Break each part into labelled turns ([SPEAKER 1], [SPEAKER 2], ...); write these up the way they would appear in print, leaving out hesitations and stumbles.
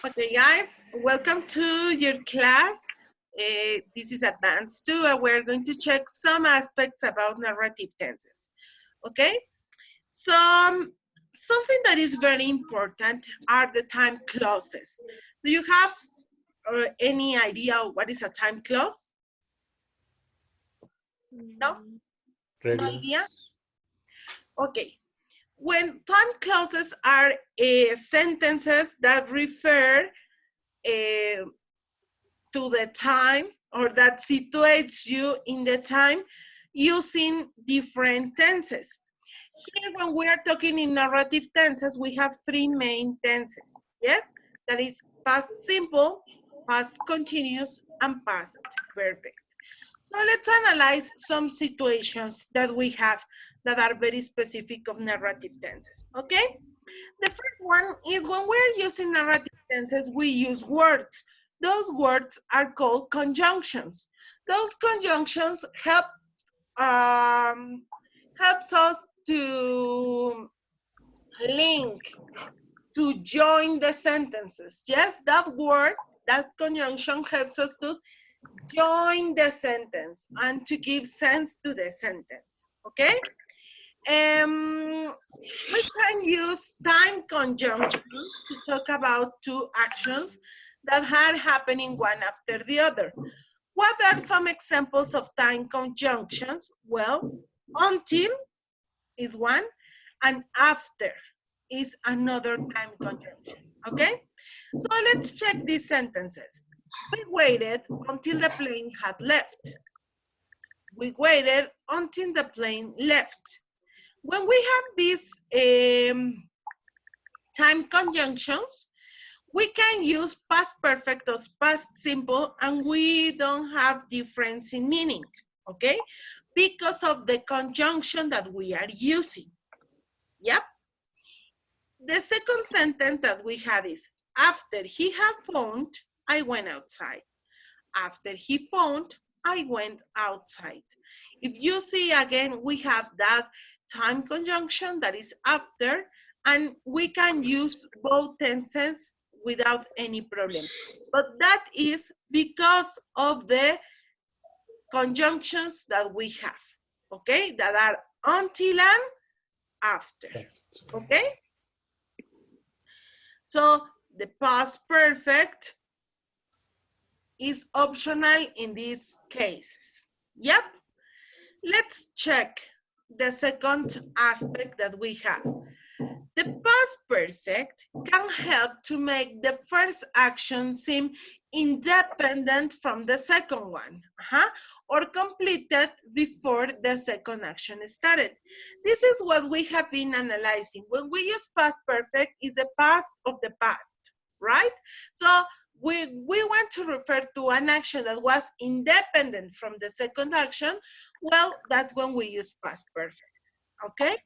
[SPEAKER 1] Okay, guys, welcome to your class. This is Advanced 2, and we're going to check some aspects about narrative tenses. Okay, so something that is very important are the time clauses. Do you have any idea what is a time clause? No? No idea? Okay. When time clauses are sentences that refer to the time or that situates you in the time using different tenses. Here, when we are talking in narrative tenses, we have three main tenses. Yes, that is past simple, past continuous, and past perfect. So let's analyze some situations that we have that are very specific of narrative tenses. Okay, the first one is when we're using narrative tenses, we use words. Those words are called conjunctions. Those conjunctions helps us to link, to join the sentences. Yes, that word, that conjunction helps us to join the sentence and to give sense to the sentence. Okay? We can use time conjunctions to talk about two actions that are happening one after the other. What are some examples of time conjunctions? Well, until is one, and after is another time conjunction, okay? So let's check these sentences. We waited until the plane had left. We waited until the plane left. When we have these time conjunctions, we can use past perfect or past simple, and we don't have difference in meaning, okay? Because of the conjunction that we are using. Yep. The second sentence that we have is, after he had phoned, I went outside. After he phoned, I went outside. If you see again, we have that time conjunction that is after, and we can use both tenses without any problem. But that is because of the conjunctions that we have, okay? That are until and after, okay? So the past perfect is optional in these cases. Yep. Let's check the second aspect that we have. The past perfect can help to make the first action seem independent from the second one, or completed before the second action started. This is what we have been analyzing. When we use past perfect, is the past of the past, right? So we want to refer to an action that was independent from the second action. Well, that's when we use past perfect, okay?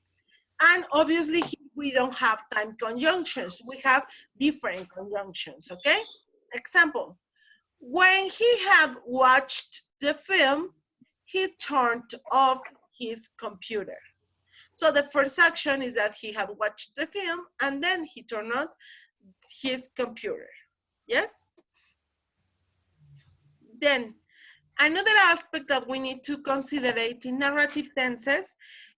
[SPEAKER 1] And obviously we don't have time conjunctions. We have different conjunctions, okay? Example, when he had watched the film, he turned off his computer. So the first action is that he had watched the film and then he turned on his computer, yes? Then another aspect that we need to consider in narrative tenses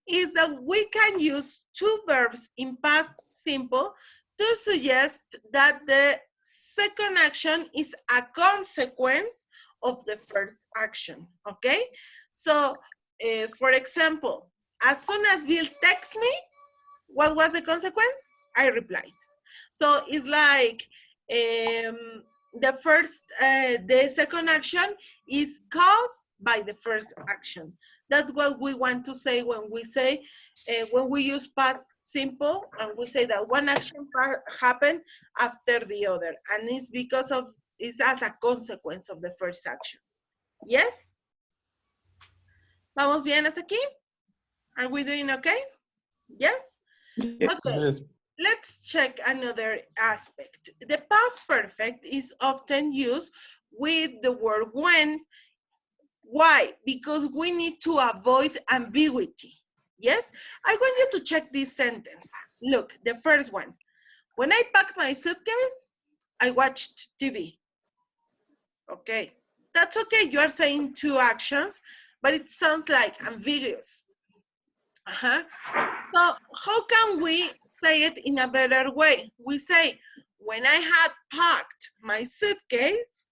[SPEAKER 1] is that we can use two verbs in past simple to suggest that the second action is a consequence of the first action, okay? So, for example, as soon as Bill texts me, what was the consequence? I replied. So it's like the second action is caused by the first action. That's what we want to say when we say, when we use past simple, and we say that one action happened after the other, and it's because of, it's as a consequence of the first action. Yes? ¿Vamos bien hasta aquí? Are we doing okay? Yes?
[SPEAKER 2] Yes.
[SPEAKER 1] Okay. Yes. Let's check another aspect. The past perfect is often used with the word when. Why? Because we need to avoid ambiguity. Yes? I want you to check this sentence. Look, the first one. When I packed my suitcase, I watched TV. Okay, that's okay. You are saying two actions, but it sounds like ambiguous. So how can we say it in a better way? We say, when I had packed my suitcase,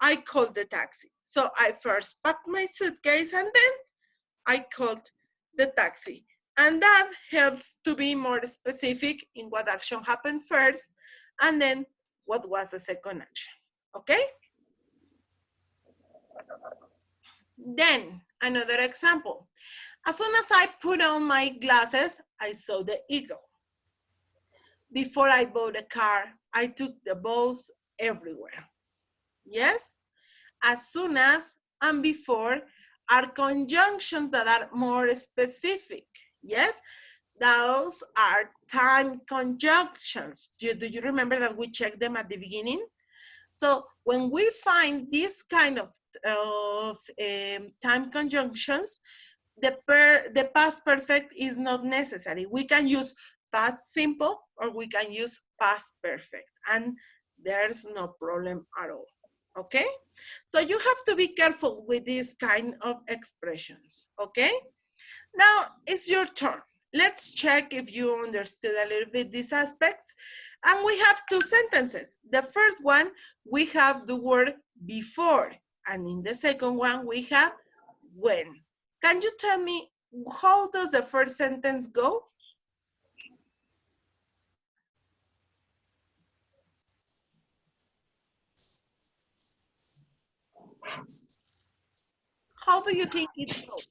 [SPEAKER 1] I called the taxi. So I first packed my suitcase and then I called the taxi. And that helps to be more specific in what action happened first and then what was the second action. Okay? Then another example. As soon as I put on my glasses, I saw the eagle. Before I bought a car, I took the bus everywhere. Yes? As soon as and before are conjunctions that are more specific. Yes? Those are time conjunctions. Do you remember that we checked them at the beginning? So when we find this kind of time conjunctions, the past perfect is not necessary. We can use past simple or we can use past perfect, and there's no problem at all. Okay? So you have to be careful with this kind of expressions. Okay? Now it's your turn. Let's check if you understood a little bit these aspects. And we have two sentences. The first one, we have the word before. And in the second one, we have when. Can you tell me how does the first sentence go? How do you think it goes?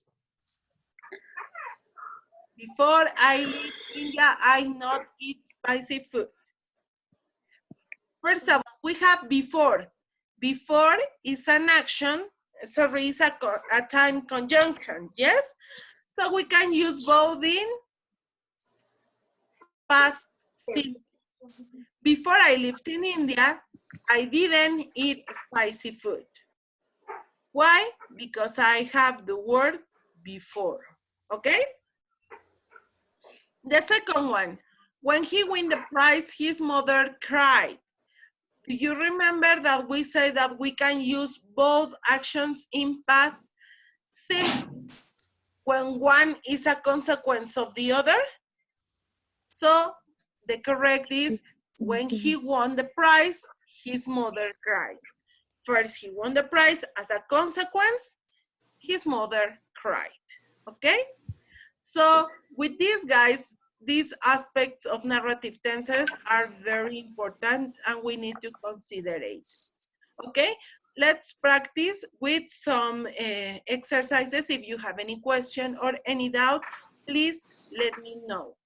[SPEAKER 1] Before I leave India, I not eat spicy food. First of all, we have before. Before is an action, sorry, is a time conjunction, yes? So we can use both in past simple. Before I lived in India, I didn't eat spicy food. Why? Because I have the word before, okay? The second one, when he won the prize, his mother cried. Do you remember that we say that we can use both actions in past simple when one is a consequence of the other? So the correct is, when he won the prize, his mother cried. First, he won the prize. As a consequence, his mother cried. Okay? So with these guys, these aspects of narrative tenses are very important and we need to consider it. Okay? Let's practice with some exercises. If you have any question or any doubt, please let me know.